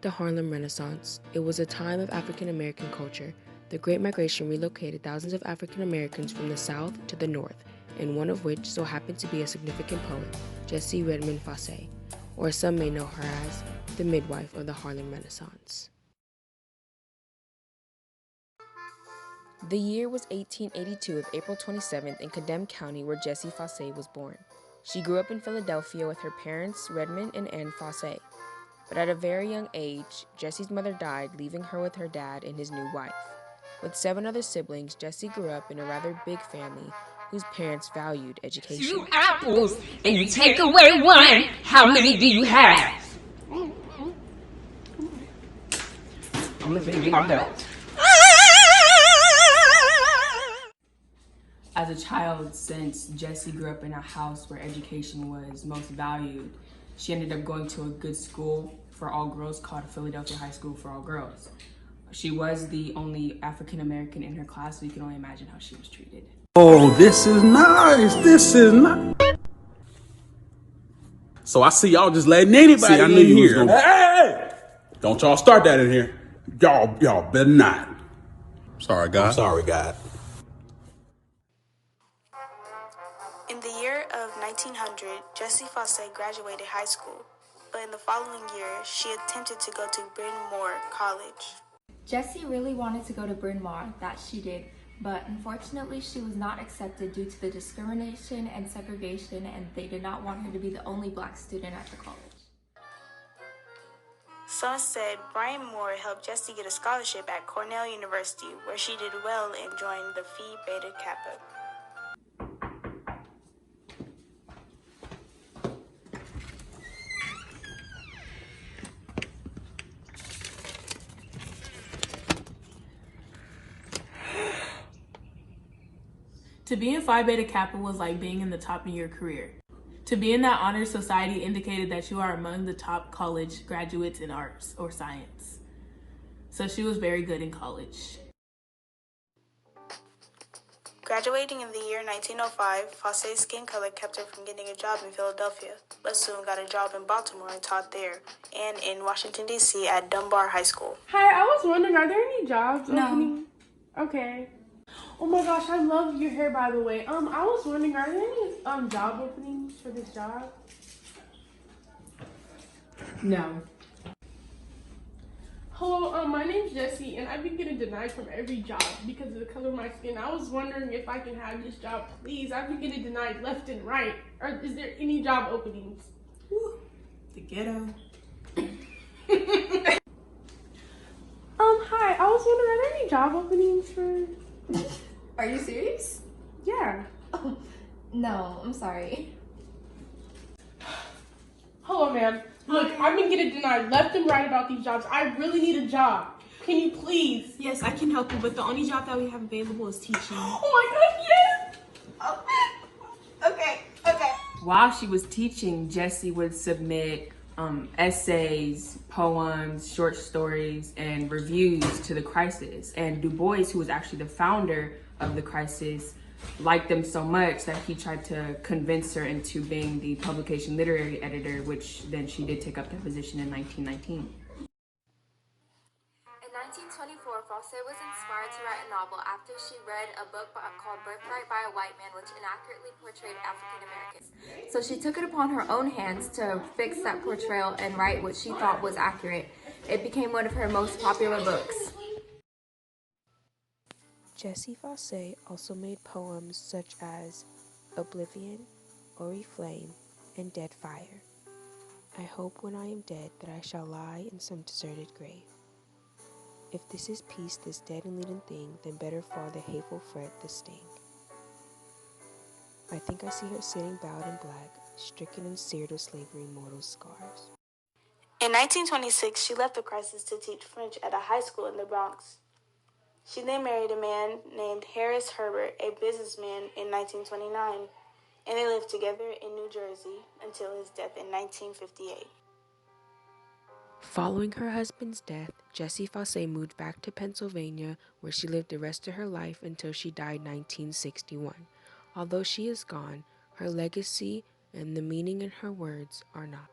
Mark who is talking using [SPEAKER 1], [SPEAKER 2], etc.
[SPEAKER 1] the Harlem Renaissance. It was a time of African American culture. The Great Migration relocated thousands of African Americans from the South to the North, and one of which so happened to be a significant poet, Jessie Redmond Fauset, or some may know her as the midwife of the Harlem Renaissance. The year was 1882 of April 27th in Condemned County, where Jessie Fauset was born. She grew up in Philadelphia with her parents, Redmond and Anne Fauset. But at a very young age, Jessie's mother died, leaving her with her dad and his new wife. With 7 other siblings, Jessie grew up in a rather big family whose parents valued education.
[SPEAKER 2] 2 apples and you take away 1. How many do you have? I'm living my belt.
[SPEAKER 3] As a child, since Jessie grew up in a house where education was most valued, she ended up going to a good school for all girls called Philadelphia High School for All Girls. She was the only African American in her class, so you can only imagine how she was treated.
[SPEAKER 4] Oh, this is nice. This is nice. So I see y'all just letting anybody
[SPEAKER 5] I knew you was
[SPEAKER 4] here.
[SPEAKER 5] gonna-
[SPEAKER 4] Hey! Don't y'all start that in here. Y'all better not.
[SPEAKER 5] Sorry, God.
[SPEAKER 4] I'm sorry, God.
[SPEAKER 6] In the year of 1900, Jessie Fauset graduated high school, but in the following year, she attempted to go to Bryn Mawr College.
[SPEAKER 7] Jessie really wanted to go to Bryn Mawr, that she did, but unfortunately she was not accepted due to the discrimination and segregation, and they did not want her to be the only black student at the college.
[SPEAKER 6] Some said Brian Moore helped Jessie get a scholarship at Cornell University, where she did well and joined the Phi Beta Kappa.
[SPEAKER 8] To be in Phi Beta Kappa was like being in the top of your career. To be in that honor society indicated that you are among the top college graduates in arts or science. So she was very good in college.
[SPEAKER 6] Graduating in the year 1905, Fauset's skin color kept her from getting a job in Philadelphia, but soon got a job in Baltimore and taught there, and in Washington, D.C. at Dunbar High School.
[SPEAKER 9] Hi, I was wondering, are there any jobs
[SPEAKER 7] No.
[SPEAKER 9] opening? Okay. Oh my gosh, I love your hair, by the way. I was wondering, are there any job openings for this job?
[SPEAKER 8] No.
[SPEAKER 9] Hello, my name's Jessie, and I've been getting denied from every job because of the color of my skin. I was wondering if I can have this job, please. I've been getting denied left and right. Or is there any job openings?
[SPEAKER 8] Whew. The ghetto.
[SPEAKER 9] Hi, I was wondering, are there any job openings for...
[SPEAKER 7] Are you serious?
[SPEAKER 9] Yeah.
[SPEAKER 7] Oh, no, I'm sorry.
[SPEAKER 9] Hello, ma'am. Look, I've been getting denied left and right about these jobs. I really need a job. Can you please?
[SPEAKER 8] Yes, I can help you, but the only job that we have available is teaching.
[SPEAKER 9] Oh my gosh, yes!
[SPEAKER 6] Okay.
[SPEAKER 3] While she was teaching, Jessie would submit essays, poems, short stories, and reviews to the Crisis. And Du Bois, who was actually the founder of the Crisis, liked them so much that he tried to convince her into being the publication literary editor, which then she did take up that position in 1919.
[SPEAKER 7] In 1924, Fauset was inspired to write a novel after she read a book called Birthright by a White Man, which inaccurately portrayed African Americans. So she took it upon her own hands to fix that portrayal and write what she thought was accurate. It became one of her most popular books.
[SPEAKER 1] Jessie Fauset also made poems such as Oblivion, Oriflame, and Dead Fire. I hope when I am dead that I shall lie in some deserted grave. If this is peace, this dead and leaden thing, then better far the hateful fret, the sting. I think I see her sitting bowed in black, stricken and seared with slavery mortal scars.
[SPEAKER 6] In 1926, she left the Crisis to teach French at a high school in the Bronx. She then married a man named Harris Herbert, a businessman, in 1929, and they lived together in New Jersey until his death in 1958.
[SPEAKER 1] Following her husband's death, Jessie Fauset moved back to Pennsylvania, where she lived the rest of her life until she died in 1961. Although she is gone, her legacy and the meaning in her words are not.